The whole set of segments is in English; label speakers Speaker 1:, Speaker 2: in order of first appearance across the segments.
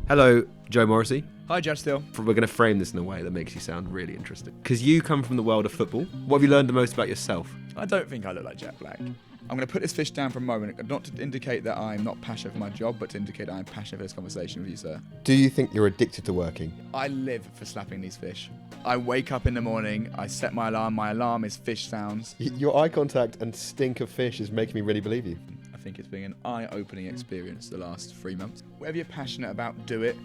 Speaker 1: Hello, Joe Morrissey.
Speaker 2: Hi, Judge Still.
Speaker 1: We're going to frame this in a way that makes you sound really interesting. Because you come from the world of football. What have you learned the most about yourself?
Speaker 2: I don't think I look like Jack Black. I'm going to put this fish down for a moment, not to indicate that I'm not passionate for my job, but to indicate that I'm passionate for this conversation with you, sir.
Speaker 1: Do you think you're addicted to working?
Speaker 2: I live for slapping these fish. I wake up in the morning, I set my alarm. My alarm is fish sounds.
Speaker 1: Your eye contact and stink of fish is making me really believe you.
Speaker 2: I think it's been an eye-opening experience the last 3 months. Whatever you're passionate about, do it.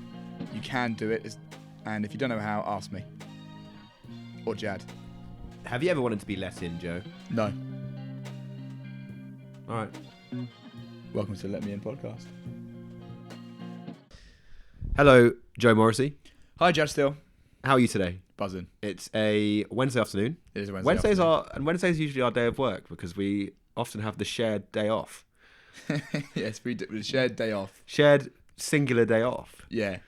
Speaker 2: You can do it. And if you don't know how, ask me. Or Jad.
Speaker 1: Have you ever wanted to be let in, Joe?
Speaker 2: No.
Speaker 1: All right.
Speaker 2: Welcome to the Let Me In podcast.
Speaker 1: Hello, Joe Morrissey.
Speaker 2: Hi, Judge Still.
Speaker 1: How are you today?
Speaker 2: Buzzing.
Speaker 1: It's a Wednesday afternoon.
Speaker 2: It is a Wednesday afternoon.
Speaker 1: Wednesdays usually our day of work because we often have the shared day off.
Speaker 2: Yes, we do. Shared day off.
Speaker 1: Shared singular day off.
Speaker 2: Yeah.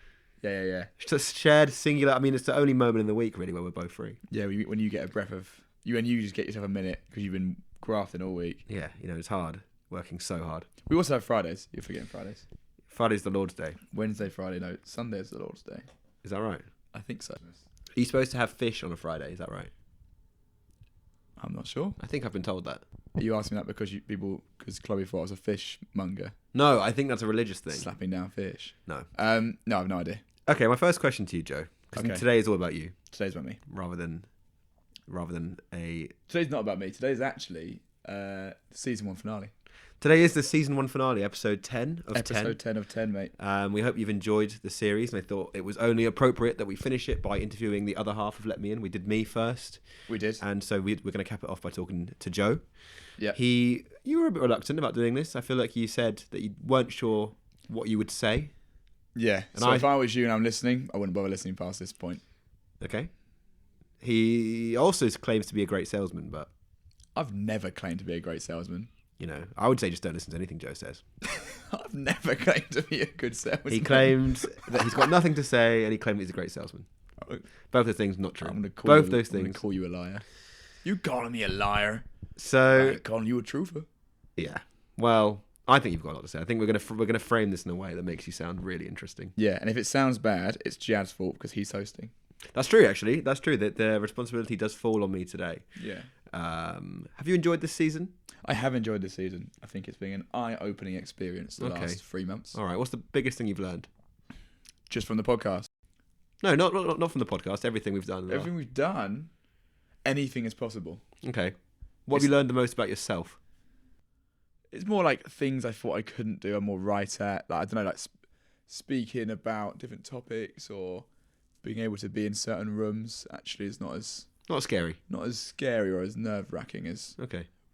Speaker 1: Just shared singular. I mean, it's the only moment in the week really where we're both free.
Speaker 2: Yeah, when you get a breath of you and you just get yourself a minute because you've been grafting all week.
Speaker 1: Yeah, it's hard. Working so hard.
Speaker 2: We also have Fridays. You're forgetting Fridays.
Speaker 1: Friday's the Lord's Day.
Speaker 2: Wednesday, Friday. No, Sunday is the Lord's Day.
Speaker 1: Is that right?
Speaker 2: I think so.
Speaker 1: Are you supposed to have fish on a Friday? Is that right?
Speaker 2: I'm not sure.
Speaker 1: I think I've been told that.
Speaker 2: Are you asking that because Chloe thought I was a fish monger?
Speaker 1: No, I think that's a religious thing.
Speaker 2: Slapping down fish.
Speaker 1: No.
Speaker 2: No, I've no idea.
Speaker 1: Okay, my first question to you, Joe. Because today is all about you.
Speaker 2: Today's about me.
Speaker 1: Rather than a...
Speaker 2: Today's not about me. Today's actually season 1 finale.
Speaker 1: Today is the season 1 finale, episode 10 of 10.
Speaker 2: Episode 10 of 10, mate.
Speaker 1: We hope you've enjoyed the series, and I thought it was only appropriate that we finish it by interviewing the other half of Let Me In. We did me first.
Speaker 2: We did.
Speaker 1: And so we're going to cap it off by talking to Joe.
Speaker 2: Yeah.
Speaker 1: You were a bit reluctant about doing this. I feel like you said that you weren't sure what you would say.
Speaker 2: Yeah.
Speaker 1: And
Speaker 2: so if I was you and I'm listening, I wouldn't bother listening past this point.
Speaker 1: Okay. He also claims to be a great salesman, but...
Speaker 2: I've never claimed to be a great salesman.
Speaker 1: I would say just don't listen to anything Joe says.
Speaker 2: I've never claimed to be a good salesman.
Speaker 1: He claimed that he's got nothing to say, and he claimed he's a great salesman. Both those things not true.
Speaker 2: I'm going to call you a liar. You calling me a liar?
Speaker 1: So
Speaker 2: I'm calling you a truther.
Speaker 1: Yeah. Well, I think you've got a lot to say. I think we're gonna frame this in a way that makes you sound really interesting.
Speaker 2: Yeah, and if it sounds bad, it's Jad's fault because he's hosting.
Speaker 1: That's true, actually. That's true. That the responsibility does fall on me today.
Speaker 2: Yeah.
Speaker 1: Have you enjoyed this season?
Speaker 2: I have enjoyed this season. I think it's been an eye-opening experience the last 3 months.
Speaker 1: All right. What's the biggest thing you've learned?
Speaker 2: Just from the podcast?
Speaker 1: No, not from the podcast. Everything we've done.
Speaker 2: Everything we've done, anything is possible.
Speaker 1: Okay. What have you learned the most about yourself?
Speaker 2: It's more like things I thought I couldn't do. I'm more right at. Like, I don't know, like speaking about different topics or being able to be in certain rooms. Actually, is not as
Speaker 1: scary
Speaker 2: or as nerve-wracking as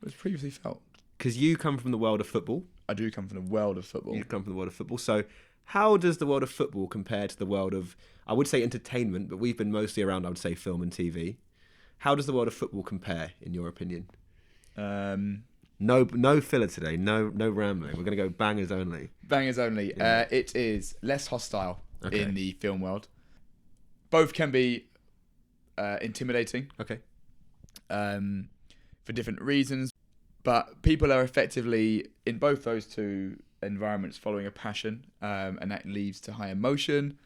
Speaker 2: was previously felt.
Speaker 1: Because you come from the world of football.
Speaker 2: I do come from the world of football.
Speaker 1: You come from the world of football. So how does the world of football compare to the world of, I would say entertainment, but we've been mostly around, I would say, film and TV. How does the world of football compare, in your opinion? No filler today. No rambling. We're going to go bangers only.
Speaker 2: Bangers only. Yeah. It is less hostile in the film world. Both can be intimidating.
Speaker 1: Okay.
Speaker 2: For different reasons, but people are effectively in both those two environments following a passion, and that leads to high emotion,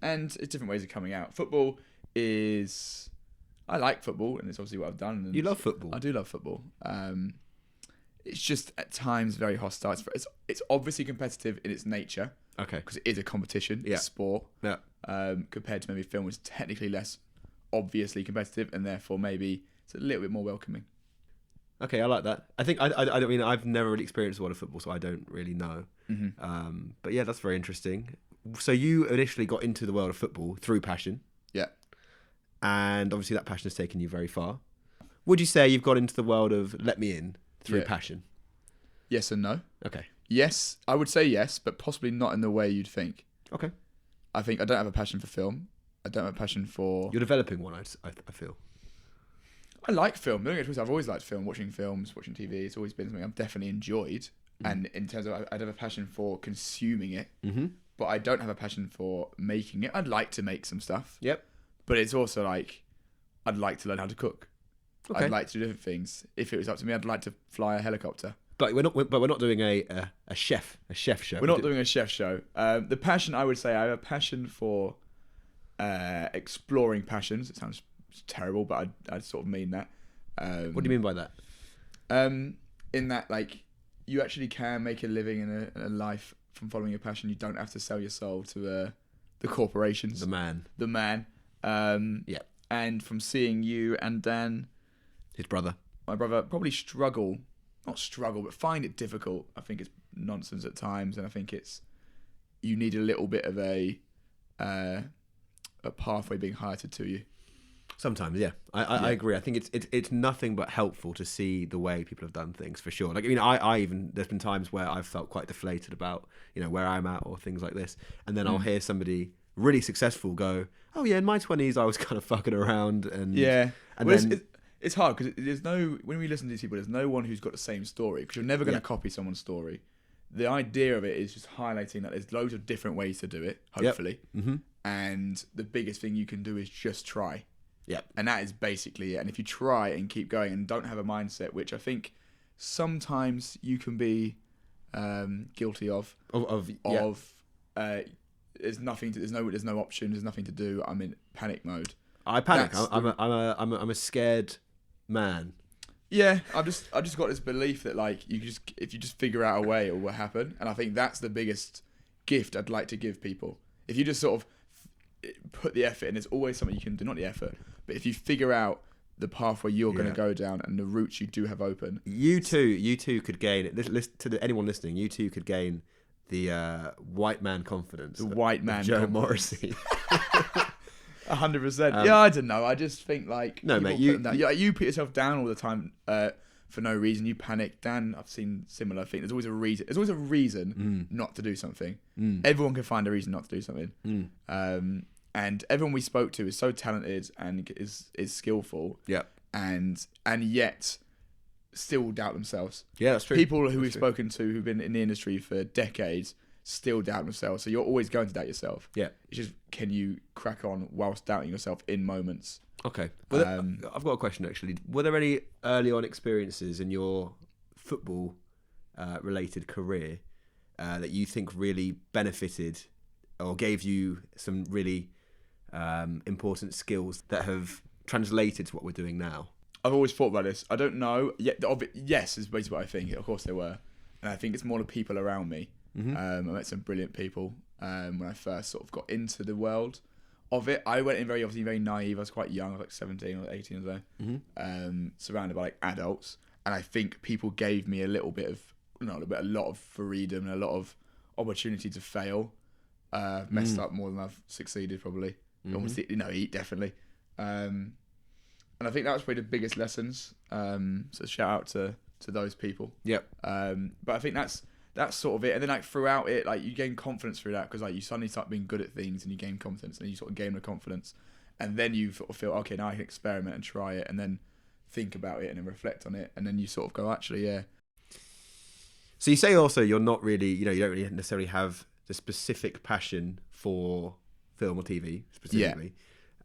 Speaker 2: and it's different ways of coming out. Football is... I like football, and it's obviously what I've done. And
Speaker 1: you love football?
Speaker 2: I do love football. It's just at times very hostile. It's obviously competitive in its nature.
Speaker 1: Okay.
Speaker 2: Because it is a competition, it's a sport.
Speaker 1: Yeah.
Speaker 2: Compared to maybe film, which is technically less obviously competitive, and therefore maybe it's a little bit more welcoming.
Speaker 1: Okay, I like that. I think I mean I've never really experienced a lot of football, so I don't really know. But yeah, that's very interesting. So you initially got into the world of football through passion.
Speaker 2: Yeah.
Speaker 1: And obviously that passion has taken you very far. Would you say you've got into the world of Let Me In through passion?
Speaker 2: Yes and no.
Speaker 1: Okay.
Speaker 2: Yes, I would say yes, but possibly not in the way you'd think.
Speaker 1: Okay.
Speaker 2: I think I don't have a passion for film. I don't have a passion for...
Speaker 1: You're developing one, I feel.
Speaker 2: I like film. Don't get twisted. I've always liked film, watching films, watching TV. It's always been something I've definitely enjoyed. And in terms of, I'd have a passion for consuming it, but I don't have a passion for making it. I'd like to make some stuff.
Speaker 1: Yep.
Speaker 2: But it's also like, I'd like to learn how to cook.
Speaker 1: Okay.
Speaker 2: I'd like to do different things. If it was up to me, I'd like to fly a helicopter.
Speaker 1: But we're not doing a chef show.
Speaker 2: We're not doing a chef show. The passion, I would say, I have a passion for exploring passions. It sounds terrible, but I sort of mean that.
Speaker 1: What do you mean by that?
Speaker 2: In that, like, you actually can make a living in a life from following your passion. You don't have to sell your soul to the corporations.
Speaker 1: The man.
Speaker 2: Yeah. And from seeing you and Dan,
Speaker 1: his brother,
Speaker 2: my brother, probably not struggle, but find it difficult. I think it's nonsense at times, and I think you need a little bit of a pathway being highlighted to you.
Speaker 1: Sometimes, yeah, I agree. I think it's nothing but helpful to see the way people have done things, for sure. Like, I mean, I even, there's been times where I've felt quite deflated about, where I'm at or things like this, and then I'll hear somebody really successful go, "Oh yeah, in my 20s I was kind of fucking around," and
Speaker 2: it's hard because when we listen to these people, there's no one who's got the same story, because you're never going to copy someone's story. The idea of it is just highlighting that there's loads of different ways to do it, hopefully, and the biggest thing you can do is just try.
Speaker 1: Yep.
Speaker 2: And that is basically it. And if you try and keep going and don't have a mindset, which I think sometimes you can be guilty of there's no option, there's nothing to do, I'm in panic mode.
Speaker 1: I panic. I'm a scared man.
Speaker 2: Yeah, I've just got this belief that, like, if you just figure out a way, it will happen. And I think that's the biggest gift I'd like to give people. If you just sort of put the effort in, there's always something you can do. Not the effort, but if you figure out the pathway you're going to go down and the routes you do have open, you
Speaker 1: too could gain anyone listening. You too could gain the white man confidence.
Speaker 2: The white man,
Speaker 1: Joe Morrissey.
Speaker 2: 100%. Yeah, I don't know. I just think, like,
Speaker 1: no, mate,
Speaker 2: you put yourself down all the time for no reason. You panic. Dan, I've seen similar things. There's always a reason. There's always a reason not to do something. Everyone can find a reason not to do something. And everyone we spoke to is so talented and is skillful.
Speaker 1: Yeah.
Speaker 2: And yet still doubt themselves.
Speaker 1: Yeah, that's true.
Speaker 2: People who we've spoken to who've been in the industry for decades still doubt themselves. So you're always going to doubt yourself.
Speaker 1: Yeah.
Speaker 2: It's just, can you crack on whilst doubting yourself in moments?
Speaker 1: Okay. Well, I've got a question, actually. Were there any early on experiences in your football related career that you think really benefited or gave you some really important skills that have translated to what we're doing now?
Speaker 2: I've always thought about this. I don't know. Yes, is basically what I think. Of course there were. And I think it's more the people around me. I met some brilliant people when I first sort of got into the world of it. I went in very naive. I was quite young. I was like 17 or 18 or so. Surrounded by, like, adults. And I think people gave me a lot of freedom and a lot of opportunity to fail. Messed up more than I've succeeded, probably. Eat, definitely. And I think that was probably the biggest lessons. So shout out to those people.
Speaker 1: Yep.
Speaker 2: But I think that's sort of it. And then, like, throughout it, like, you gain confidence through that, because, like, you suddenly start being good at things and you gain confidence and you sort of gain the confidence. And then you sort of feel, okay, now I can experiment and try it and then think about it and then reflect on it. And then you sort of go, actually, yeah.
Speaker 1: So you say also you're not really, you don't really necessarily have the specific passion for film or TV specifically.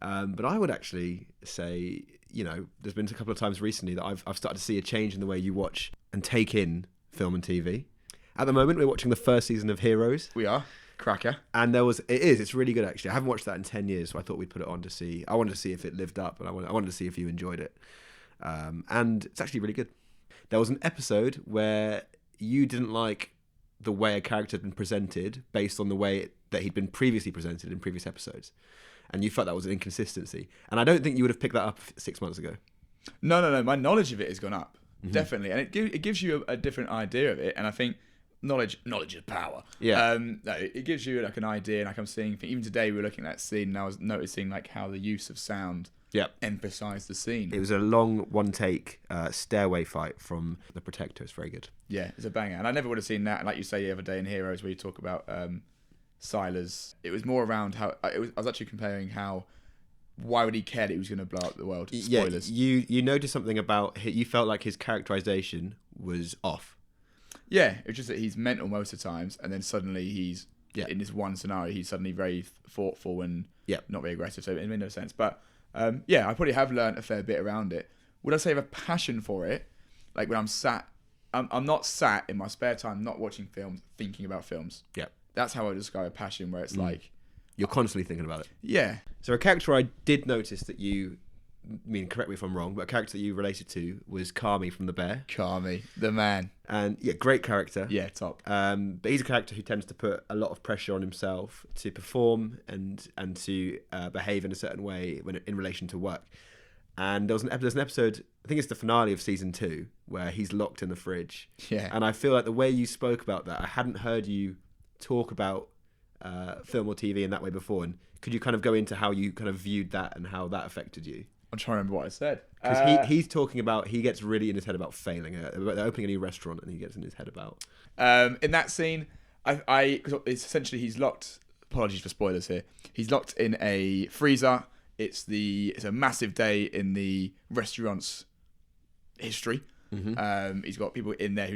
Speaker 1: Yeah. But I would actually say, there's been a couple of times recently that I've started to see a change in the way you watch and take in film and TV. At the moment, we're watching the first season of Heroes.
Speaker 2: We are. Cracker.
Speaker 1: And it's really good, actually. I haven't watched that in 10 years, so I thought we'd put it on to see. I wanted to see if it lived up, and I wanted to see if you enjoyed it. And it's actually really good. There was an episode where you didn't like the way a character had been presented based on the way that he'd been previously presented in previous episodes. And you felt that was an inconsistency. And I don't think you would have picked that up 6 months ago.
Speaker 2: No. My knowledge of it has gone up. Definitely. And it gives you a different idea of it. And I think knowledge is power.
Speaker 1: Yeah.
Speaker 2: It gives you, like, an idea. And, like, I'm seeing, even today we were looking at that scene and I was noticing, like, how the use of sound emphasised the scene.
Speaker 1: It was a long one-take stairway fight from The Protector. It's very good.
Speaker 2: Yeah, it's a banger. And I never would have seen that. And like you say the other day in Heroes, where you talk about Silas, it was more around how I was actually comparing why would he care that he was going to blow up the world? Spoilers.
Speaker 1: Yeah, you noticed something about you felt like his characterization was off.
Speaker 2: Yeah, it was just that he's mental most of the times, and then suddenly he's in this one scenario, he's suddenly very thoughtful and not very aggressive. So it made no sense. But I probably have learned a fair bit around it. Would I say I have a passion for it? Like, when I'm sat, I'm not sat in my spare time not watching films, thinking about films.
Speaker 1: Yeah.
Speaker 2: That's how I describe a passion, where it's like...
Speaker 1: You're constantly thinking about it.
Speaker 2: Yeah.
Speaker 1: So a character I did notice that you... correct me if I'm wrong, but a character that you related to was Kami from The Bear.
Speaker 2: Kami, the man.
Speaker 1: And yeah, great character.
Speaker 2: Yeah, top.
Speaker 1: But he's a character who tends to put a lot of pressure on himself to perform and to behave in a certain way in relation to work. And there's an episode, I think it's the finale of season 2, where he's locked in the fridge.
Speaker 2: Yeah.
Speaker 1: And I feel like the way you spoke about that, I hadn't heard you talk about film or TV in that way before. And could you kind of go into how you kind of viewed that and how that affected you?
Speaker 2: I'm trying to remember what I said.
Speaker 1: Because he's talking about, he gets really in his head about failing. They're opening a new restaurant and he gets in his head about...
Speaker 2: in that scene, cause it's essentially he's locked... Apologies for spoilers here. He's locked in a freezer. It's a massive day in the restaurant's history. Mm-hmm. He's got people in there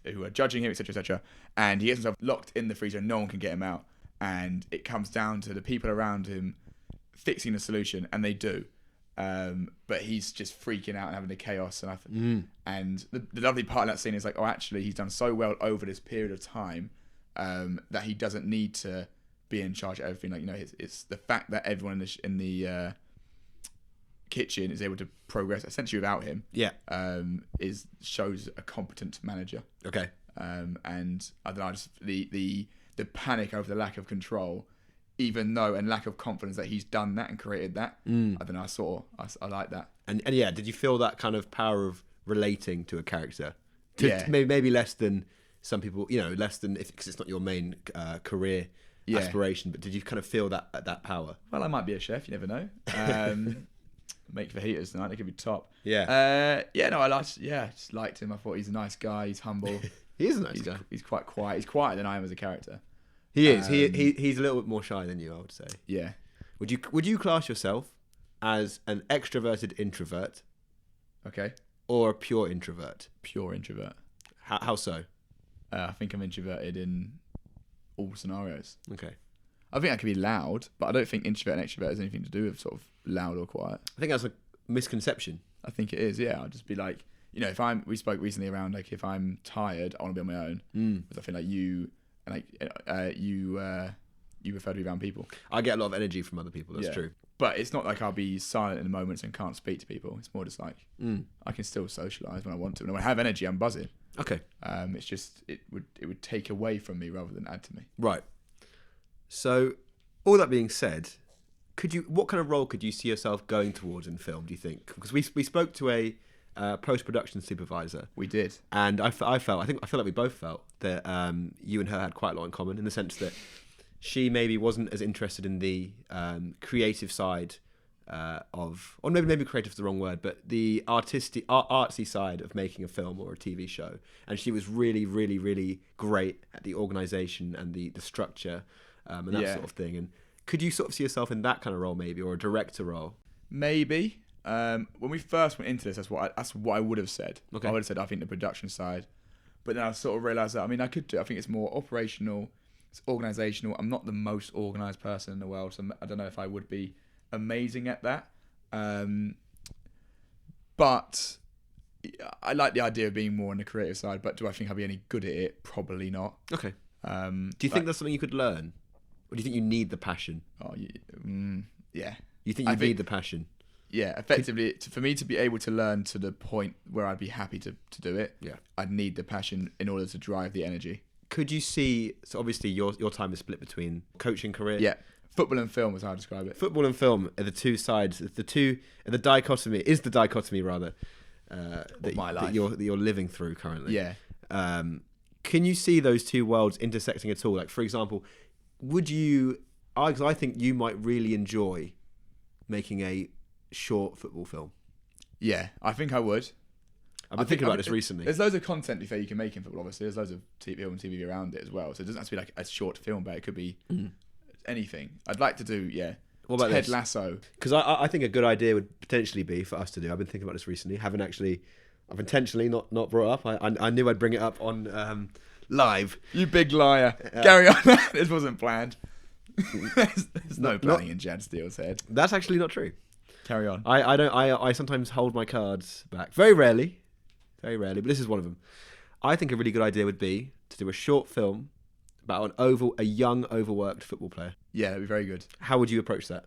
Speaker 2: who are judging him, etc., etc. And he gets himself locked in the freezer and no one can get him out. And it comes down to the people around him fixing the solution, and they do. But he's just freaking out and having the chaos. And the lovely part of that scene is like, oh, actually, he's done so well over this period of time that he doesn't need to be in charge of everything. Like, you know, it's the fact that everyone in the kitchen is able to progress essentially without him. Yeah. Shows a competent manager.
Speaker 1: Okay.
Speaker 2: And I don't know, just the panic over the lack of control, even though, and lack of confidence that he's done that and created that. I don't know. I like that. And
Speaker 1: yeah, did you feel that kind of power of relating to a character?
Speaker 2: Yeah.
Speaker 1: Maybe less than some people, you know, less than because it's not your main career aspiration. But did you kind of feel that power?
Speaker 2: Well, I might be a chef. You never know. Make fajitas tonight. They could be top.
Speaker 1: Yeah.
Speaker 2: No, I just liked him. I thought he's a nice guy. He's humble.
Speaker 1: He is a nice guy.
Speaker 2: He's quite quiet. He's quieter than I am as a character.
Speaker 1: He is. He's a little bit more shy than you, I would say.
Speaker 2: Yeah.
Speaker 1: Would you class yourself as an extroverted introvert?
Speaker 2: Okay.
Speaker 1: Or a pure introvert?
Speaker 2: Pure introvert.
Speaker 1: How so?
Speaker 2: I think I'm introverted in all scenarios.
Speaker 1: Okay.
Speaker 2: I think I can be loud, but I don't think introvert and extrovert has anything to do with sort of loud or quiet.
Speaker 1: I think that's a misconception.
Speaker 2: I think it is, yeah. I'll just be like, you know, we spoke recently around, like, if I'm tired, I want to be on my own. Because I feel like you prefer to be around people.
Speaker 1: I get a lot of energy from other people, that's true.
Speaker 2: But it's not like I'll be silent in the moments and can't speak to people. It's more just like, I can still socialise when I want to. And when I have energy, I'm buzzing.
Speaker 1: Okay.
Speaker 2: It's just, it would take away from me rather than add to me.
Speaker 1: Right. So, all that being said, what kind of role could you see yourself going towards in film, do you think? Because we spoke to a post-production supervisor.
Speaker 2: We did.
Speaker 1: And I feel like we both felt that you and her had quite a lot in common, in the sense that she maybe wasn't as interested in the creative side or maybe creative is the wrong word, but the artsy side of making a film or a TV show. And she was really, really, really great at the organisation and the structure and that sort of thing. And could you sort of see yourself in that kind of role, maybe, or a director role?
Speaker 2: Maybe. When we first went into this, that's what I would have said.
Speaker 1: Okay.
Speaker 2: I would have said, I think the production side. But then I sort of realised that, I mean, I could do. I think it's more operational, it's organisational. I'm not the most organised person in the world, so I don't know if I would be amazing at that. But I like the idea of being more on the creative side. But do I think I'll be any good at it? Probably not.
Speaker 1: Okay. Do you think that's something you could learn? Or do you think you need the passion?
Speaker 2: Oh, yeah.
Speaker 1: You think you need the passion?
Speaker 2: Yeah, effectively, for me to be able to learn to the point where I'd be happy to do it, I'd need the passion in order to drive the energy.
Speaker 1: Could you see, so obviously your time is split between coaching career.
Speaker 2: Yeah, football and film is how I describe it.
Speaker 1: Football and film are the two sides, the dichotomy rather, that my life. That you're living through currently.
Speaker 2: Yeah.
Speaker 1: Can you see those two worlds intersecting at all? Like, for example, because I think you might really enjoy making a short football film.
Speaker 2: Yeah, I think I would.
Speaker 1: I've been thinking about this recently.
Speaker 2: There's loads of content you can make in football, obviously. There's loads of film and TV around it as well. So it doesn't have to be like a short film, but it could be anything. I'd like to do,
Speaker 1: What about
Speaker 2: Ted
Speaker 1: this?
Speaker 2: Lasso.
Speaker 1: Because I think a good idea would potentially be for us to do. I've been thinking about this recently. I've intentionally not brought up. I knew I'd bring it up on live.
Speaker 2: You big liar. Carry on. This wasn't planned. There's no planning in Jad Steele's head.
Speaker 1: That's actually not true.
Speaker 2: Carry on.
Speaker 1: I sometimes hold my cards back. Very rarely, but this is one of them. I think a really good idea would be to do a short film about a young, overworked football player.
Speaker 2: Yeah, that'd be very good.
Speaker 1: How would you approach that?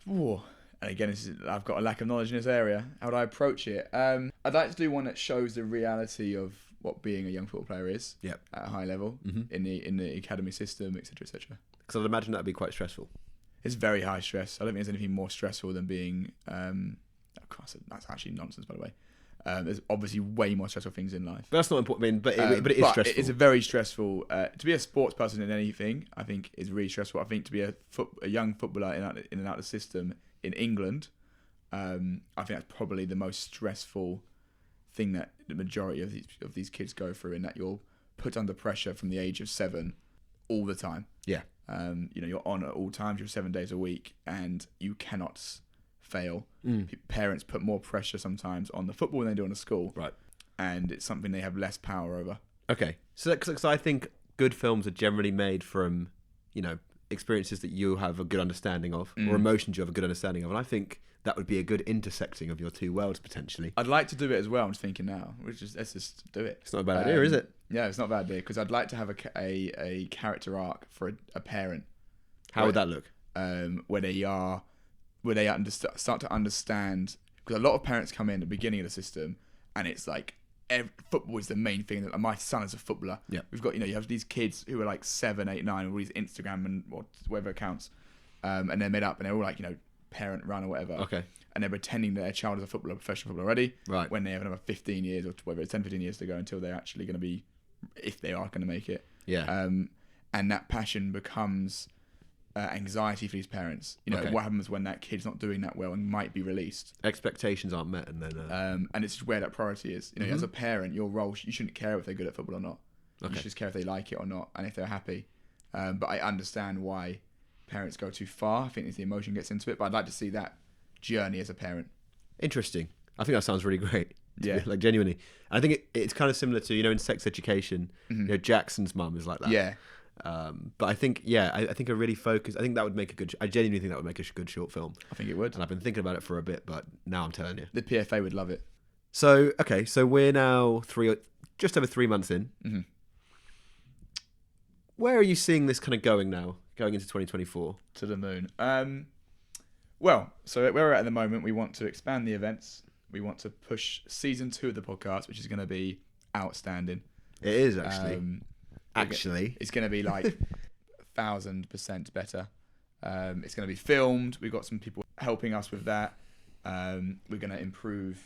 Speaker 2: Ooh. And again, I've got a lack of knowledge in this area. How would I approach it? I'd like to do one that shows the reality of what being a young football player is at a high level in the academy system, etc., etc.
Speaker 1: Because I'd imagine that'd be quite stressful.
Speaker 2: It's very high stress. I don't think there's anything more stressful than being. That's actually nonsense, by the way. There's obviously way more stressful things in life.
Speaker 1: But that's not important. I mean, but it is stressful.
Speaker 2: It's a very stressful. To be a sports person in anything, I think, is really stressful. I think to be a young footballer in and out of the system in England, I think that's probably the most stressful thing that the majority of these kids go through, in that you're put under pressure from the age of 7 all the time.
Speaker 1: Yeah.
Speaker 2: You're on at all times. You're 7 days a week, and you cannot fail. Parents put more pressure sometimes on the football than they do on the school.
Speaker 1: Right.
Speaker 2: And it's something they have less power over.
Speaker 1: Okay. So because I think good films are generally made from, experiences that you have a good understanding of, or emotions you have a good understanding of, and I think that would be a good intersecting of your two worlds potentially.
Speaker 2: I'd like to do it as well. I'm just thinking now. Let's just do it.
Speaker 1: It's not a bad idea, is it?
Speaker 2: Yeah, it's not a bad idea, because I'd like to have a character arc for a parent.
Speaker 1: How would that look?
Speaker 2: Where they start to understand, because a lot of parents come in at the beginning of the system, and it's like football is the main thing. That my son is a footballer.
Speaker 1: Yeah,
Speaker 2: we've got you have these kids who are like 7, 8, 9, all these Instagram and whatever accounts, and they're made up, and they're all like parent run or whatever.
Speaker 1: Okay.
Speaker 2: And they're pretending that their child is a professional footballer already.
Speaker 1: Right.
Speaker 2: When they have another 15 years or whatever, it's 10, 15 years to go until they're actually going to be, if they are going to make it.
Speaker 1: Yeah.
Speaker 2: And that passion becomes anxiety for these parents. What happens when that kid's not doing that well and might be released?
Speaker 1: Expectations aren't met, and then
Speaker 2: and it's just where that priority is. As a parent, your role, you shouldn't care if they're good at football or not. Okay. You should just care if they like it or not, and if they're happy. But I understand why parents go too far. I think the emotion gets into it, but I'd like to see that journey as a parent.
Speaker 1: Interesting. I think that sounds really great.
Speaker 2: Yeah.
Speaker 1: Like, genuinely. I think it's kind of similar to, in sex education, Jackson's mum is like that.
Speaker 2: Yeah.
Speaker 1: But I think, I think a really focused, I think that would make I genuinely think that would make a good short film.
Speaker 2: I think it would.
Speaker 1: And I've been thinking about it for a bit, but now I'm telling you.
Speaker 2: The PFA would love it.
Speaker 1: So, okay, so we're now just over 3 months in.
Speaker 2: Mm-hmm.
Speaker 1: Where are you seeing this kind of going now, going into 2024?
Speaker 2: To the moon. Well, so where we're at the moment, we want to expand the events. We want to push season 2 of the podcast, which is going to be outstanding.
Speaker 1: It is, actually.
Speaker 2: It's going to be like 1,000% better. It's going to be filmed. We've got some people helping us with that. We're going to improve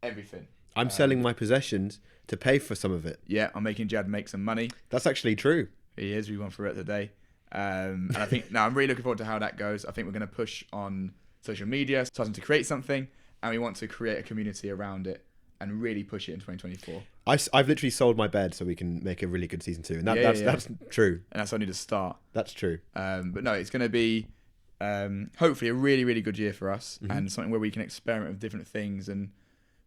Speaker 2: everything.
Speaker 1: I'm selling my possessions to pay for some of it.
Speaker 2: Yeah, I'm making Jad make some money.
Speaker 1: That's actually true.
Speaker 2: He is. We went through it today. And I think I'm really looking forward to how that goes. I think we're going to push on social media, starting to create something, and we want to create a community around it and really push it in 2024.
Speaker 1: I've literally sold my bed so we can make a really good season 2, and that's true.
Speaker 2: And that's only the start.
Speaker 1: That's true.
Speaker 2: But no, it's going to be hopefully a really, really good year for us, and something where we can experiment with different things and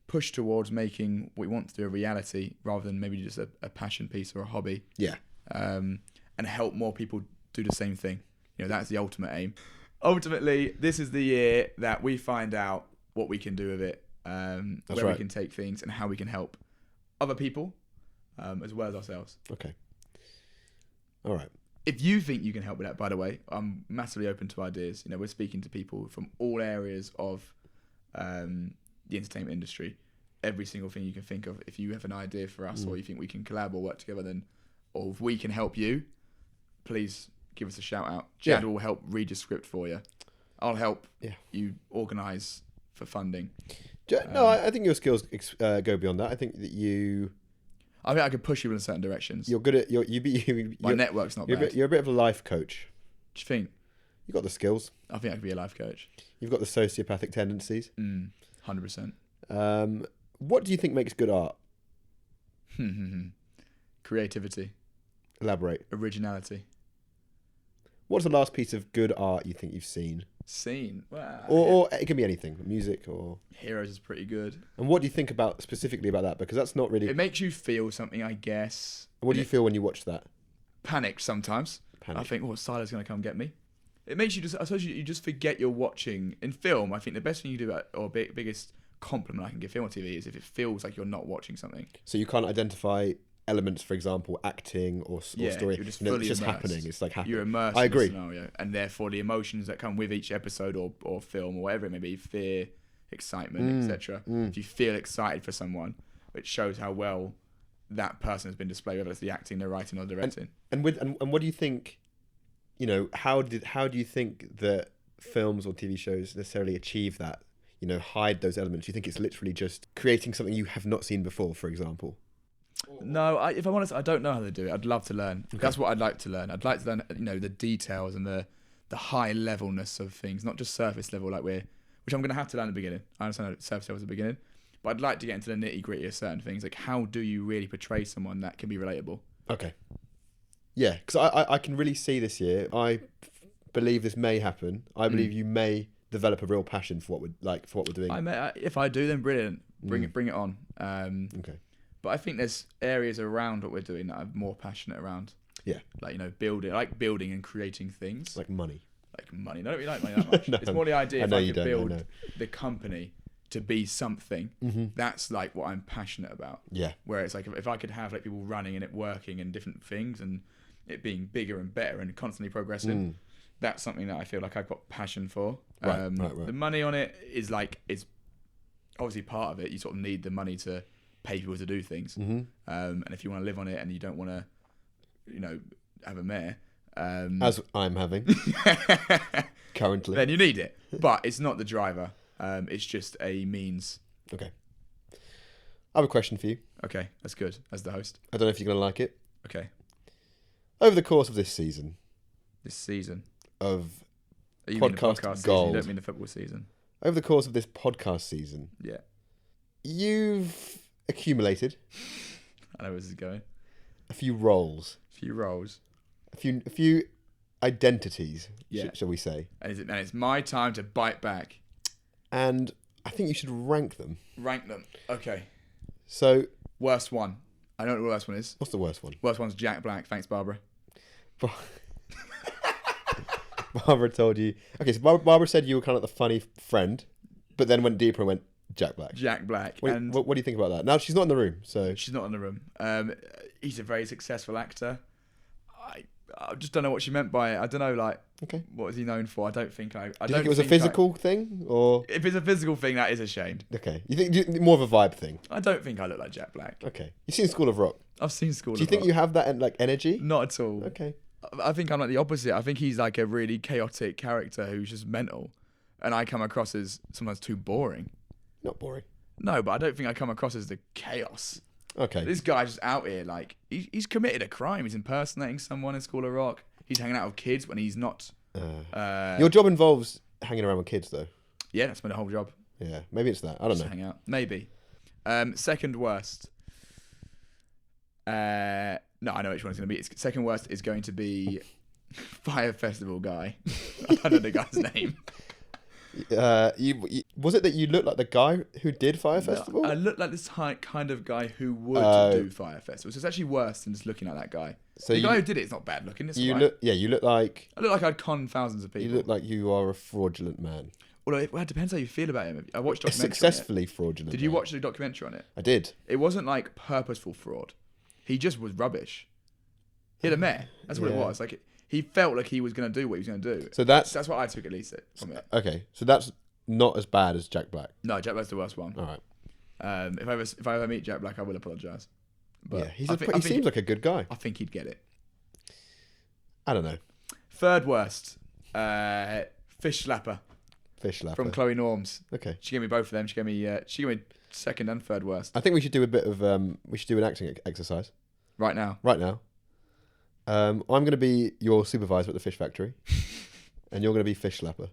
Speaker 2: push towards making what we want to do a reality rather than maybe just a passion piece or a hobby.
Speaker 1: Yeah.
Speaker 2: And help more people do the same thing. That's the ultimate aim. Ultimately, this is the year that we find out what we can do with it, where we can take things and how we can help other people as well as ourselves.
Speaker 1: Okay. All right.
Speaker 2: If you think you can help with that, by the way, I'm massively open to ideas. We're speaking to people from all areas of the entertainment industry. Every single thing you can think of. If you have an idea for us, or you think we can collab or work together, or if we can help you, please give us a shout out. Jed will help read your script for you. I'll help you organise for funding.
Speaker 1: No, I think your skills go beyond that. I think that
Speaker 2: I think I could push you in certain directions.
Speaker 1: You're good at
Speaker 2: my network's not bad.
Speaker 1: You're a bit of a life coach.
Speaker 2: Do you think?
Speaker 1: You've got the skills.
Speaker 2: I think I could be a life coach.
Speaker 1: You've got the sociopathic tendencies.
Speaker 2: 100%.
Speaker 1: What do you think makes good art?
Speaker 2: Creativity.
Speaker 1: Elaborate.
Speaker 2: Originality.
Speaker 1: What's the last piece of good art you think you've seen?
Speaker 2: Well,
Speaker 1: or it can be anything, music or...
Speaker 2: Heroes is pretty good.
Speaker 1: And what do you think specifically about that? Because that's not really...
Speaker 2: It makes you feel something, I guess.
Speaker 1: What do you feel when you watch that?
Speaker 2: Panicked sometimes. I think, Sila's going to come get me. It makes you I suppose you just forget you're watching. In film, I think the best thing you do, or biggest compliment I can give film or TV is if it feels like you're not watching something.
Speaker 1: So you can't identify elements, for example, acting or
Speaker 2: Yeah,
Speaker 1: story.
Speaker 2: you're just
Speaker 1: No,
Speaker 2: fully
Speaker 1: it's just
Speaker 2: immersed.
Speaker 1: happening. It's like happening.
Speaker 2: You're immersed
Speaker 1: I
Speaker 2: in the
Speaker 1: agree.
Speaker 2: scenario, and therefore the emotions that come with each episode or film or whatever it may be, fear, excitement, etc. If you feel excited for someone, it shows how well that person has been displayed, whether it's the acting, the writing, or the directing.
Speaker 1: And what do you think? How do you think that films or TV shows necessarily achieve that? Hide those elements. Do you think it's literally just creating something you have not seen before, for example?
Speaker 2: No, if I'm honest, I don't know how they do it. I'd love to learn.
Speaker 1: Okay.
Speaker 2: That's what I'd like to learn. I'd like to learn, the details and the high levelness of things, not just surface level which I'm going to have to learn at the beginning. I understand that surface level at the beginning, but I'd like to get into the nitty gritty of certain things. Like, how do you really portray someone that can be relatable?
Speaker 1: Okay. Yeah, because I can really see this year. I believe this may happen. I believe you may develop a real passion for what we're doing.
Speaker 2: If I do, then brilliant. Bring it on.
Speaker 1: Okay.
Speaker 2: But I think there's areas around what we're doing that I'm more passionate around.
Speaker 1: Yeah.
Speaker 2: Like, building and creating things.
Speaker 1: Like money.
Speaker 2: Like money. I don't really like money that much.
Speaker 1: No,
Speaker 2: it's more the idea if I could build
Speaker 1: know.
Speaker 2: the company to be something. That's like what I'm passionate about.
Speaker 1: Yeah.
Speaker 2: Where it's like if I could have like people running and it working and different things and it being bigger and better and constantly progressing, that's something that I feel like I've got passion for.
Speaker 1: Right.
Speaker 2: The money on it is obviously part of it. You sort of need the money to pay people to do things. And if you want to live on it and you don't want to, have a mare,
Speaker 1: as I'm having currently,
Speaker 2: then you need it. But it's not the driver. It's just a means.
Speaker 1: Okay. I have a question for you.
Speaker 2: Okay, that's good. As the host.
Speaker 1: I don't know if you're going to like it.
Speaker 2: Okay.
Speaker 1: Over the course of this season
Speaker 2: Are
Speaker 1: of
Speaker 2: you mean the
Speaker 1: podcast
Speaker 2: podcast season?
Speaker 1: gold.
Speaker 2: You don't mean the football season.
Speaker 1: Over the course of this podcast season,
Speaker 2: Yeah.
Speaker 1: you've accumulated
Speaker 2: I know where this is going.
Speaker 1: a few roles,
Speaker 2: A few roles.
Speaker 1: a few identities,
Speaker 2: Yeah.
Speaker 1: shall we say?
Speaker 2: And it's my time to bite back.
Speaker 1: And I think you should rank them.
Speaker 2: Rank them. Okay.
Speaker 1: So,
Speaker 2: Worst one. I know what the worst one is.
Speaker 1: what's the worst one?
Speaker 2: Worst one's Jack Black. Thanks, Barbara.
Speaker 1: Barbara told you. Okay, so Barbara said you were kind of the funny friend, but then went deeper and went Jack Black.
Speaker 2: Jack Black.
Speaker 1: Wait,
Speaker 2: and
Speaker 1: what do you think about that? Now she's not in the room, so
Speaker 2: she's not in the room. He's a very successful actor. I just don't know what she meant by it. I don't know,
Speaker 1: okay.
Speaker 2: what is he known for? I don't think
Speaker 1: Do you think it was a physical thing, or
Speaker 2: if it's a physical thing, that is a shame.
Speaker 1: okay? You think more of a vibe thing?
Speaker 2: I don't think I look like Jack Black.
Speaker 1: Okay, you've seen School of Rock.
Speaker 2: I've seen School of
Speaker 1: Do you think
Speaker 2: Rock.
Speaker 1: you have that energy?
Speaker 2: Not at all.
Speaker 1: Okay.
Speaker 2: I think I'm like the opposite. I think he's like a really chaotic character who's just mental, and I come across as sometimes too boring.
Speaker 1: Not boring.
Speaker 2: No, but I don't think I come across as the chaos.
Speaker 1: Okay.
Speaker 2: This guy's just out here like he's committed a crime. He's impersonating someone in School of Rock. He's hanging out with kids when he's not.
Speaker 1: Your job involves hanging around with kids, though.
Speaker 2: Yeah, that's my whole job.
Speaker 1: Yeah, maybe it's that. I don't
Speaker 2: Just
Speaker 1: know.
Speaker 2: hang out. Maybe. Second worst. No, I know which one it's going to be. Second worst is going to be Fire Festival guy. I don't know the guy's name.
Speaker 1: Was it that you looked like the guy who did Fire Festival?
Speaker 2: I look like this kind of guy who would do Fire Festival. So it's actually worse than just looking like that guy.
Speaker 1: So
Speaker 2: the guy who did it's not bad looking. It's
Speaker 1: you
Speaker 2: right.
Speaker 1: look. Yeah, you look like.
Speaker 2: I look like I'd con thousands of people.
Speaker 1: You look like you are a fraudulent man.
Speaker 2: Although it depends how you feel about him. I watched
Speaker 1: A
Speaker 2: documentary.
Speaker 1: successfully fraudulent.
Speaker 2: Did you
Speaker 1: man.
Speaker 2: watch the documentary on it?
Speaker 1: I did.
Speaker 2: It wasn't like purposeful fraud. He just was rubbish. He had a mare. That's what it
Speaker 1: Yeah.
Speaker 2: was. Like he felt like he was going to do what he was going to do.
Speaker 1: So that's
Speaker 2: That's what I took at least from it.
Speaker 1: okay. So that's not as bad as Jack Black.
Speaker 2: No, Jack Black's the worst one.
Speaker 1: All right.
Speaker 2: If I ever meet Jack Black, I will apologise. But
Speaker 1: Yeah, he
Speaker 2: I
Speaker 1: seems like a good guy.
Speaker 2: I think he'd get it.
Speaker 1: I don't know.
Speaker 2: Third worst, Fish Slapper
Speaker 1: Fish slapper.
Speaker 2: from Chloe Norms.
Speaker 1: Okay.
Speaker 2: She gave me both of them. She gave me second and third worst
Speaker 1: I think we should do a bit of we should do an acting exercise
Speaker 2: right now.
Speaker 1: right now. I'm going to be your supervisor at the fish factory, and you're going to be Fish slapper.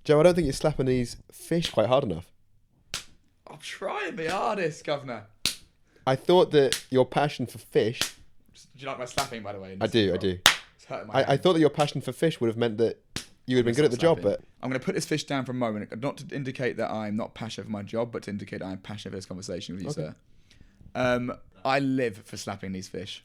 Speaker 1: Joe, I don't think you're slapping these fish quite hard enough.
Speaker 2: I'm trying my hardest, Governor.
Speaker 1: I thought that your passion for fish.
Speaker 2: Do you like my slapping, by the way?
Speaker 1: I do.
Speaker 2: It's hurting my
Speaker 1: I
Speaker 2: hand.
Speaker 1: thought that your passion for fish would have meant that you would have been good at the job, but
Speaker 2: I'm going to put this fish down for a moment, not to indicate that I'm not passionate for my job, but to indicate I'm passionate for this conversation with you,
Speaker 1: Okay.
Speaker 2: sir. I live for slapping these fish.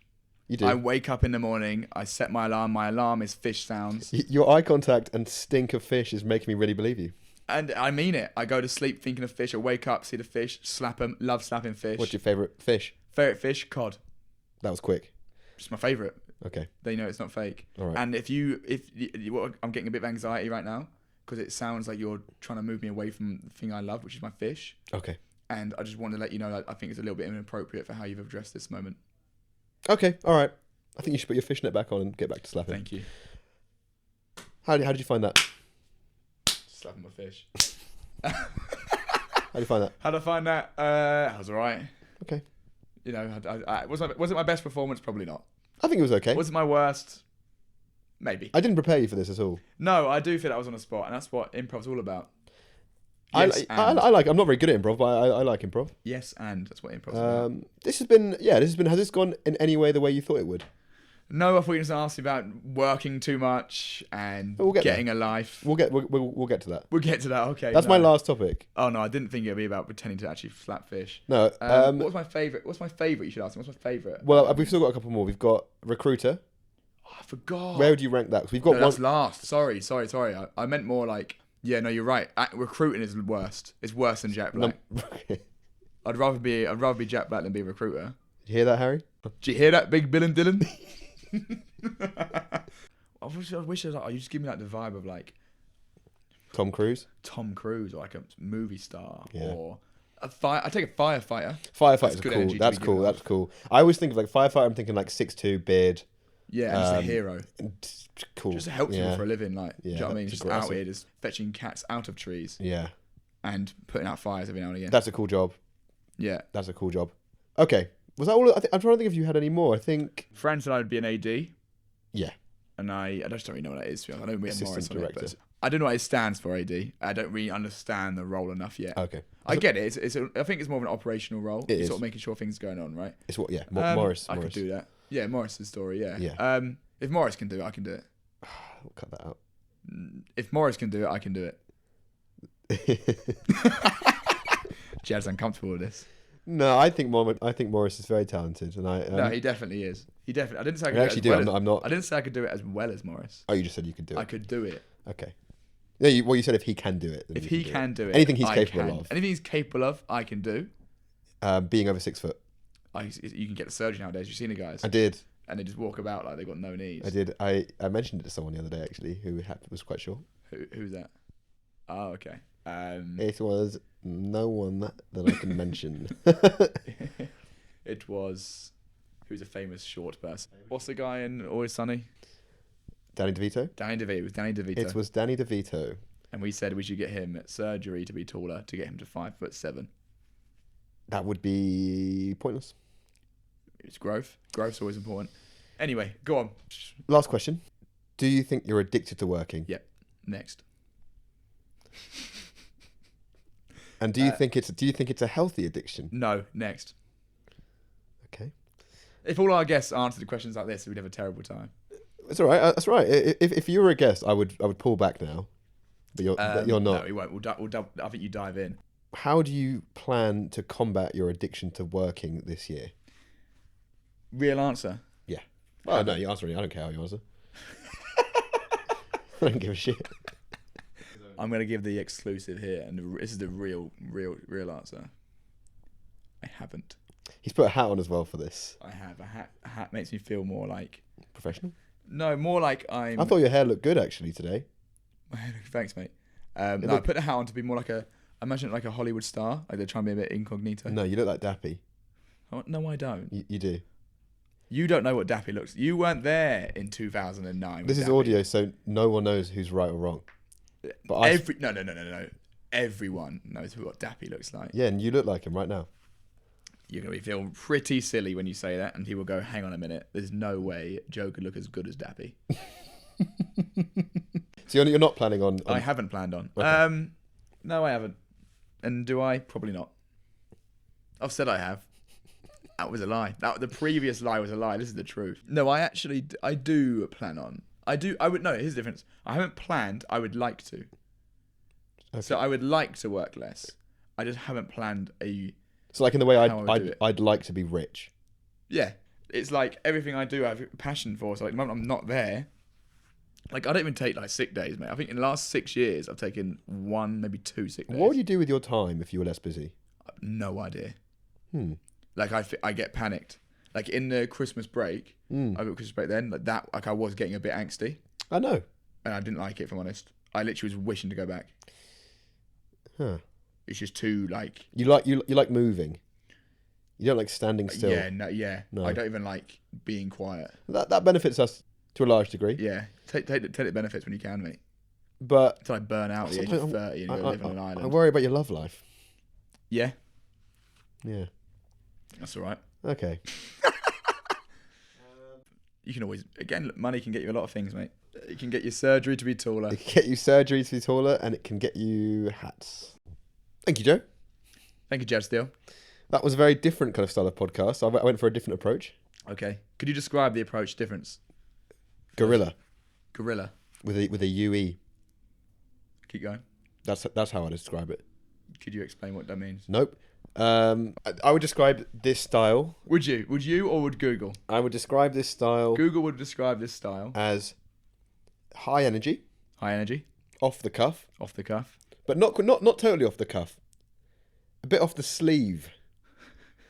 Speaker 1: you do.
Speaker 2: I wake up in the morning, I set my alarm. My alarm is fish sounds.
Speaker 1: Your eye contact and stink of fish is making me really believe you.
Speaker 2: And I mean it. I go to sleep thinking of fish. I wake up, see the fish, slap them. Love slapping fish.
Speaker 1: What's your favourite fish?
Speaker 2: Favourite fish? Cod.
Speaker 1: That was quick.
Speaker 2: It's my favourite.
Speaker 1: Okay.
Speaker 2: They know it's not fake.
Speaker 1: All right.
Speaker 2: And I'm getting a bit of anxiety right now because it sounds like you're trying to move me away from the thing I love, which is my fish.
Speaker 1: Okay.
Speaker 2: And I just want to let you know that I think it's a little bit inappropriate for how you've addressed this moment.
Speaker 1: Okay. All right. I think you should put your fishnet back on and get back to slapping.
Speaker 2: Thank you.
Speaker 1: How did you find that?
Speaker 2: Slapping my fish.
Speaker 1: How did you find that?
Speaker 2: How did I find that? I was alright.
Speaker 1: Okay.
Speaker 2: You know, was it my best performance? Probably not.
Speaker 1: I think it was okay.
Speaker 2: Was it my worst? Maybe.
Speaker 1: I didn't prepare you for this at all.
Speaker 2: No, I do feel I was on the spot, and that's what improv's all about.
Speaker 1: I
Speaker 2: Yes,
Speaker 1: like. I'm not very good at improv, but I like improv.
Speaker 2: Yes, and that's what improv's about.
Speaker 1: Has this gone in any way the way you thought it would?
Speaker 2: No, I thought you were going to ask me about working too much and getting a life.
Speaker 1: We'll get to that.
Speaker 2: We'll get to that. Okay.
Speaker 1: That's my last topic.
Speaker 2: Oh no, I didn't think it'd be about pretending to actually slap fish.
Speaker 1: No.
Speaker 2: What's my favourite? You should ask me. What's my favourite?
Speaker 1: Well, we've still got a couple more. We've got Recruiter.
Speaker 2: Oh, I forgot.
Speaker 1: Where would you rank that? 'Cause we've got one.
Speaker 2: That's last. Sorry. I meant more like. Yeah, no, you're right. Recruiting is the worst. It's worse than Jack Black. I'd rather be Jack Black than be a recruiter.
Speaker 1: Did you hear that, Harry?
Speaker 2: Did you hear that, Big Bill and Dylan? I wish you just give me like the vibe of like
Speaker 1: Tom Cruise
Speaker 2: or like a movie star or I take a firefighter.
Speaker 1: Firefighters are cool. That's cool. I always think of like firefighter. I'm thinking like 6'2", beard.
Speaker 2: Yeah, and just a hero.
Speaker 1: Cool.
Speaker 2: Just helps people for a living. Like,
Speaker 1: yeah,
Speaker 2: do you know what I mean? Just
Speaker 1: aggressive.
Speaker 2: out here, just fetching cats out of trees.
Speaker 1: Yeah.
Speaker 2: And putting out fires every now and again.
Speaker 1: That's a cool job.
Speaker 2: Yeah.
Speaker 1: That's a cool job. Okay. Was that all? I'm trying to think if you had any more. I think.
Speaker 2: Fran said I'd be an AD.
Speaker 1: Yeah.
Speaker 2: And I just don't really know what that is. I don't really
Speaker 1: Assistant
Speaker 2: Morris on
Speaker 1: director.
Speaker 2: it, but I don't know what it stands for. AD. I don't really understand the role enough yet.
Speaker 1: Okay.
Speaker 2: I get it. I think it's more of an operational role.
Speaker 1: It is.
Speaker 2: Sort of making sure things are going on, right?
Speaker 1: It's what? Yeah. Morris.
Speaker 2: I could do that. Yeah, Morris's story. Yeah.
Speaker 1: Yeah.
Speaker 2: If Morris can do it, I can do it.
Speaker 1: We'll cut that out.
Speaker 2: If Morris can do it, I can do it. Jad's uncomfortable with this.
Speaker 1: No, I think Morris is very talented, and
Speaker 2: no, he definitely is. I didn't say I could
Speaker 1: actually do. I'm not.
Speaker 2: I didn't say I could do it as well as Morris.
Speaker 1: Oh, you just said you could do it.
Speaker 2: I could do it.
Speaker 1: Okay. Yeah. You said if he can do it. Then
Speaker 2: if he can do it,
Speaker 1: anything he's capable of.
Speaker 2: Anything he's capable of, I can do.
Speaker 1: Being over 6 foot.
Speaker 2: You can get a surgery nowadays. You've seen the guys.
Speaker 1: I did.
Speaker 2: And they just walk about like they've got no knees.
Speaker 1: I did. I mentioned it to someone the other day actually, who was quite sure.
Speaker 2: Who's that? Oh, okay.
Speaker 1: It was no one that I can mention.
Speaker 2: It was who's a famous short person. What's the guy in Always Sunny?
Speaker 1: Danny DeVito.
Speaker 2: It was Danny DeVito.
Speaker 1: It was Danny DeVito.
Speaker 2: And we said we should get him surgery to be taller to get him to 5'7".
Speaker 1: That would be pointless.
Speaker 2: It's growth. Growth's always important. Anyway, go on.
Speaker 1: Last question. Do you think you're addicted to working?
Speaker 2: Yep. Next.
Speaker 1: And do you think it's a healthy addiction?
Speaker 2: No. Next.
Speaker 1: Okay.
Speaker 2: If all our guests answered questions like this, we'd have a terrible time.
Speaker 1: It's all right. That's right. If you were a guest, I would pull back now. But you're not.
Speaker 2: No, we won't. I think you dive in.
Speaker 1: How do you plan to combat your addiction to working this year?
Speaker 2: Real answer.
Speaker 1: Yeah. Well, no, you answer me. I don't care how you answer. I don't give a shit.
Speaker 2: I'm going to give the exclusive here, and this is the real answer. I haven't.
Speaker 1: He's put a hat on as well for this.
Speaker 2: I have. A hat makes me feel more like...
Speaker 1: Professional?
Speaker 2: No, more like I'm...
Speaker 1: I thought your hair looked good, actually, today.
Speaker 2: Thanks, mate. I put a hat on to be more like a... I imagine it like a Hollywood star. Like they're trying to be a bit incognito.
Speaker 1: No, you look like Dappy.
Speaker 2: Oh, no, I don't.
Speaker 1: You do. You
Speaker 2: don't know what Dappy looks... You weren't there in 2009.
Speaker 1: This is
Speaker 2: Dappy.
Speaker 1: audio, so no one knows who's right or wrong. But
Speaker 2: No. Everyone knows what Dappy looks like.
Speaker 1: Yeah, and you look like him right now.
Speaker 2: You're going to be feeling pretty silly when you say that, and people go, hang on a minute, there's no way Joe could look as good as Dappy.
Speaker 1: So you're not planning on...
Speaker 2: I haven't planned on.
Speaker 1: Okay.
Speaker 2: No, I haven't. And do I? Probably not. I've said I have. That was a lie. The previous lie was a lie. This is the truth. No, I do plan on. No, here's the difference. I haven't planned. I would like to.
Speaker 1: Okay.
Speaker 2: So I would like to work less. I just haven't planned a...
Speaker 1: So like in the way
Speaker 2: I'd
Speaker 1: like to be rich.
Speaker 2: Yeah. It's like everything I do I have passion for. So like the moment I'm not there, Like, I don't even take like sick days, mate. I think in the last 6 years, I've taken 1, maybe 2 sick days.
Speaker 1: What would you do with your time if you were less busy?
Speaker 2: No idea.
Speaker 1: Hmm.
Speaker 2: Like, I get panicked. Like, in the Christmas break, I got Christmas break then, like that, like I was getting a bit angsty.
Speaker 1: I know.
Speaker 2: And I didn't like it, if I'm honest. I literally was wishing to go back.
Speaker 1: Huh.
Speaker 2: It's just too, like...
Speaker 1: You like moving. You don't like standing still.
Speaker 2: Yeah. No. I don't even like being quiet.
Speaker 1: That benefits us to a large degree.
Speaker 2: Yeah. Take the benefits when you can, mate.
Speaker 1: But
Speaker 2: Until I burn out at the age of 30 and go live on an island.
Speaker 1: I worry about your love life.
Speaker 2: Yeah.
Speaker 1: Yeah.
Speaker 2: That's all right.
Speaker 1: Okay.
Speaker 2: You can always... Again, look, money can get you a lot of things, mate. It can get you surgery to be taller.
Speaker 1: It can get you surgery to be taller, and it can get you hats. Thank you, Joe.
Speaker 2: Thank you, Jed Steele.
Speaker 1: That was a very different kind of style of podcast. I went for a different approach.
Speaker 2: Okay. Could you describe the approach difference?
Speaker 1: Gorilla.
Speaker 2: Gorilla.
Speaker 1: With a UE.
Speaker 2: Keep going.
Speaker 1: That's how I describe it.
Speaker 2: Could you explain what that means?
Speaker 1: Nope. I would describe this style.
Speaker 2: Would you? Would you or would Google?
Speaker 1: I would describe this style.
Speaker 2: Google would describe this style
Speaker 1: as high energy,
Speaker 2: high energy,
Speaker 1: off the cuff,
Speaker 2: but
Speaker 1: not totally off the cuff. A bit off the sleeve.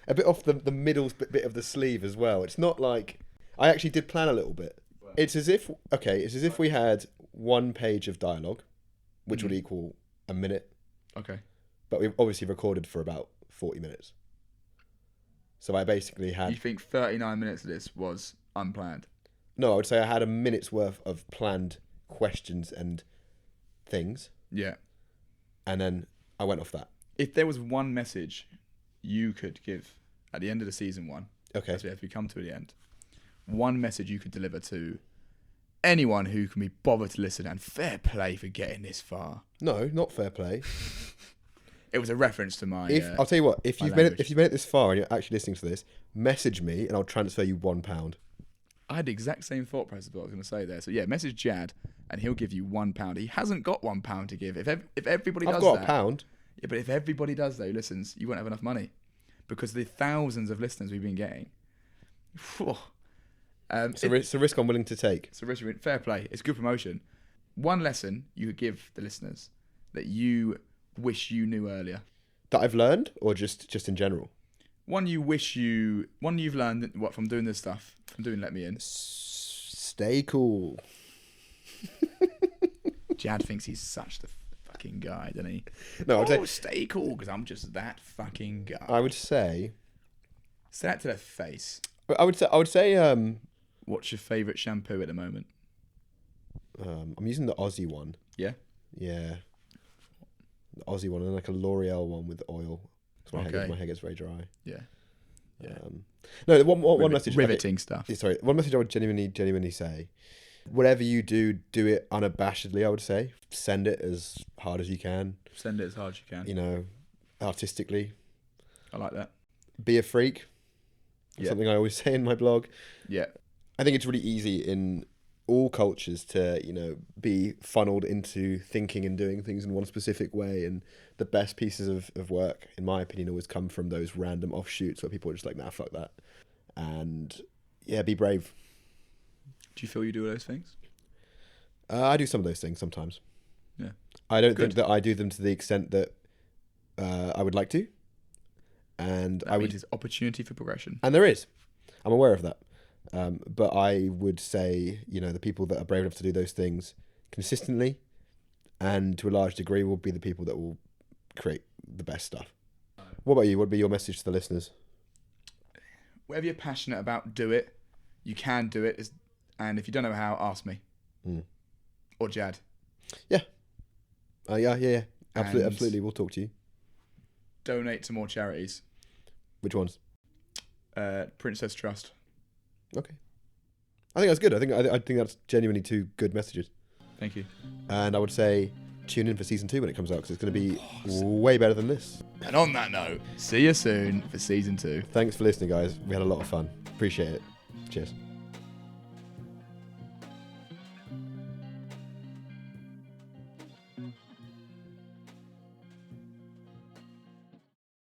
Speaker 1: A bit off the middle bit of the sleeve as well. It's not like I actually did plan a little bit. It's as if we had 1 page of dialogue, which would equal a minute.
Speaker 2: Okay.
Speaker 1: But we've obviously recorded for about 40 minutes. So I basically had...
Speaker 2: You think 39 minutes of this was unplanned?
Speaker 1: No, I would say I had a minute's worth of planned questions and things.
Speaker 2: Yeah.
Speaker 1: And then I went off that.
Speaker 2: If there was one message you could give at the end of the season 1,
Speaker 1: okay,
Speaker 2: as we come to the end, one message you could deliver to anyone who can be bothered to listen, and fair play for getting this far.
Speaker 1: No, not fair play.
Speaker 2: It was a reference to my...
Speaker 1: I'll tell you what, if you've made it this far and you're actually listening to this, message me and I'll transfer you £1.
Speaker 2: I had the exact same thought process of what I was going to say there. So yeah, message Jad and he'll give you £1. He hasn't got £1 to give. If everybody does that...
Speaker 1: I've got £1.
Speaker 2: Yeah, but if everybody does though, listens, you won't have enough money. Because the thousands of listeners we've been getting...
Speaker 1: It's a risk I'm willing to take.
Speaker 2: It's a risk. Fair play. It's good promotion. One lesson you could give the listeners that you wish you knew earlier.
Speaker 1: That I've learned, or just in general?
Speaker 2: One you've learned from doing this stuff, from doing Let Me In.
Speaker 1: Stay cool.
Speaker 2: Jad thinks he's such the fucking guy, doesn't he?
Speaker 1: No,
Speaker 2: stay cool because I'm just that fucking guy.
Speaker 1: I would say.
Speaker 2: Say that to their face.
Speaker 1: I would say.
Speaker 2: What's your favourite shampoo at the moment?
Speaker 1: I'm using the Aussie one.
Speaker 2: Yeah.
Speaker 1: Yeah. The Aussie one and like a L'Oreal one with oil. Because my hair gets very dry.
Speaker 2: Yeah. Yeah.
Speaker 1: No, one message.
Speaker 2: Riveting stuff.
Speaker 1: Sorry, one message I would genuinely say. Whatever you do it unabashedly, I would say. Send it as hard as you can.
Speaker 2: Send it as hard as you can.
Speaker 1: You know, artistically.
Speaker 2: I like that.
Speaker 1: Be a freak. Yeah. Something I always say in my blog.
Speaker 2: Yeah.
Speaker 1: I think it's really easy in all cultures to, be funneled into thinking and doing things in one specific way. And the best pieces of work, in my opinion, always come from those random offshoots where people are just like, nah, fuck that. And yeah, be brave.
Speaker 2: Do you feel you do those things?
Speaker 1: I do some of those things sometimes.
Speaker 2: Yeah.
Speaker 1: I don't think that I do them to the extent that I would like to. And
Speaker 2: that means there's opportunity for progression.
Speaker 1: And there is. I'm aware of that. But I would say, the people that are brave enough to do those things consistently and to a large degree will be the people that will create the best stuff. What about you? What would be your message to the listeners?
Speaker 2: Whatever you're passionate about, do it. You can do it. And if you don't know how, ask me. Or Jad.
Speaker 1: Yeah. Yeah. Absolutely. We'll talk to you.
Speaker 2: Donate to more charities.
Speaker 1: Which ones?
Speaker 2: Princess Trust.
Speaker 1: Okay. I think that's good. I think that's genuinely 2 good messages.
Speaker 2: Thank you.
Speaker 1: And I would say tune in for season 2 when it comes out because it's going to be way better than this.
Speaker 2: And on that note, see you soon for season 2.
Speaker 1: Thanks for listening, guys. We had a lot of fun. Appreciate it. Cheers.